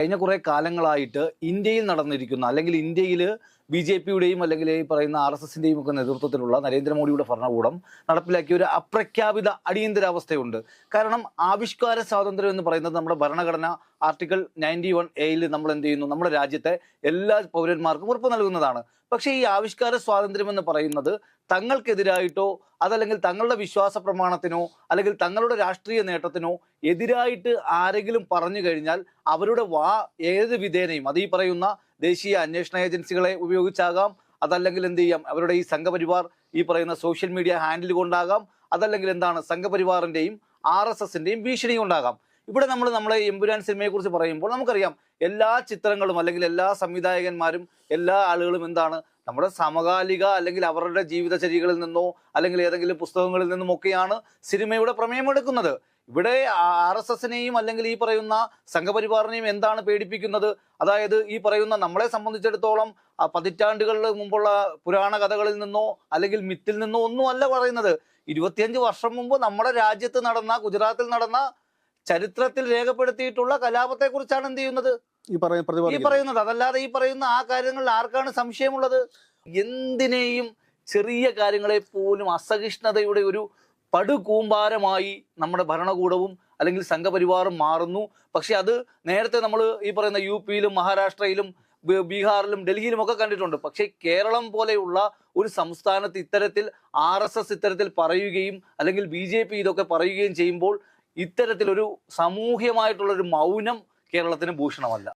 കഴിഞ്ഞ കുറെ കാലങ്ങളായിട്ട് ഇന്ത്യയിൽ നടന്നിരിക്കുന്ന അല്ലെങ്കിൽ ഇന്ത്യയിൽ ബി.ജെ.പിയുടെയും അല്ലെങ്കിൽ ഈ പറയുന്ന ആർ.എസ്.എസിന്റെയും ഒക്കെ നേതൃത്വത്തിലുള്ള നരേന്ദ്രമോദിയുടെ ഭരണകൂടം നടപ്പിലാക്കിയ ഒരു അപ്രഖ്യാപിത അടിയന്തരാവസ്ഥയുണ്ട്. കാരണം ആവിഷ്കാര സ്വാതന്ത്ര്യം എന്ന് പറയുന്നത് നമ്മുടെ ഭരണഘടന ആർട്ടിക്കിൾ 91A നമ്മൾ എന്ത് ചെയ്യുന്നു, നമ്മുടെ രാജ്യത്തെ എല്ലാ പൗരന്മാർക്കും ഉറപ്പ് നൽകുന്നതാണ്. പക്ഷേ ഈ ആവിഷ്കാര സ്വാതന്ത്ര്യം എന്ന് പറയുന്നത് തങ്ങൾക്കെതിരായിട്ടോ അതല്ലെങ്കിൽ തങ്ങളുടെ വിശ്വാസ പ്രമാണത്തിനോ അല്ലെങ്കിൽ തങ്ങളുടെ രാഷ്ട്രീയ നേട്ടത്തിനോ എതിരായിട്ട് ആരെങ്കിലും പറഞ്ഞു കഴിഞ്ഞാൽ അവരുടെ ഏത് വിധേനയും അത് ഈ പറയുന്ന ദേശീയ അന്വേഷണ ഏജൻസികളെ ഉപയോഗിച്ചാകാം, അതല്ലെങ്കിൽ എന്ത് ചെയ്യാം അവരുടെ ഈ സംഘപരിവാർ ഈ പറയുന്ന സോഷ്യൽ മീഡിയ ഹാൻഡിൽ കൊണ്ടാകാം, അതല്ലെങ്കിൽ എന്താണ് സംഘപരിവാറിന്റെയും ആർ.എസ്.എസിന്റെയും ഭീഷണി കൊണ്ടാകാം. ഇവിടെ നമ്മളെ എമ്പുരാൻ സിനിമയെ കുറിച്ച് പറയുമ്പോൾ നമുക്കറിയാം എല്ലാ ചിത്രങ്ങളും അല്ലെങ്കിൽ എല്ലാ സംവിധായകന്മാരും എല്ലാ ആളുകളും എന്താണ് നമ്മുടെ സമകാലിക അല്ലെങ്കിൽ അവരുടെ ജീവിതചര്യകളിൽ നിന്നോ അല്ലെങ്കിൽ ഏതെങ്കിലും പുസ്തകങ്ങളിൽ നിന്നും ഒക്കെയാണ് സിനിമയുടെ പ്രമേയം എടുക്കുന്നത്. ഇവിടെ ആർ.എസ്.എസിനെയും അല്ലെങ്കിൽ ഈ പറയുന്ന സംഘപരിവാറിനെയും എന്താണ് പേടിപ്പിക്കുന്നത്? അതായത് ഈ പറയുന്ന നമ്മളെ സംബന്ധിച്ചിടത്തോളം പതിറ്റാണ്ടുകളിൽ മുമ്പുള്ള പുരാണ കഥകളിൽ നിന്നോ അല്ലെങ്കിൽ മിത്തിൽ നിന്നോ ഒന്നും അല്ല പറയുന്നത്. 25 വർഷം മുമ്പ് നമ്മുടെ രാജ്യത്ത് നടന്ന, ഗുജറാത്തിൽ നടന്ന, ചരിത്രത്തിൽ രേഖപ്പെടുത്തിയിട്ടുള്ള കലാപത്തെ കുറിച്ചാണ് എന്ത് ചെയ്യുന്നത്, ഈ പറയുന്നത്. അതല്ലാതെ ഈ പറയുന്ന ആ കാര്യങ്ങളിൽ ആർക്കാണ് സംശയമുള്ളത്? എന്തിനേയും ചെറിയ കാര്യങ്ങളെ പോലും അസഹിഷ്ണുതയുടെ ഒരു പടുകൂമ്പാരമായി നമ്മുടെ ഭരണകൂടവും അല്ലെങ്കിൽ സംഘപരിവാറും മാറുന്നു. പക്ഷെ അത് നേരത്തെ നമ്മൾ ഈ പറയുന്ന യു.പിയിലും മഹാരാഷ്ട്രയിലും ബീഹാറിലും ഡൽഹിയിലും ഒക്കെ കണ്ടിട്ടുണ്ട്. പക്ഷേ കേരളം പോലെയുള്ള ഒരു സംസ്ഥാനത്ത് ഇത്തരത്തിൽ ആർ.എസ്.എസ് ഇത്തരത്തിൽ പറയുകയും അല്ലെങ്കിൽ ബി.ജെ.പി ഇതൊക്കെ പറയുകയും ചെയ്യുമ്പോൾ ഇത്തരത്തിലൊരു സാമൂഹ്യമായിട്ടുള്ളൊരു മൗനം കേരളത്തിന് ഭൂഷണമല്ല.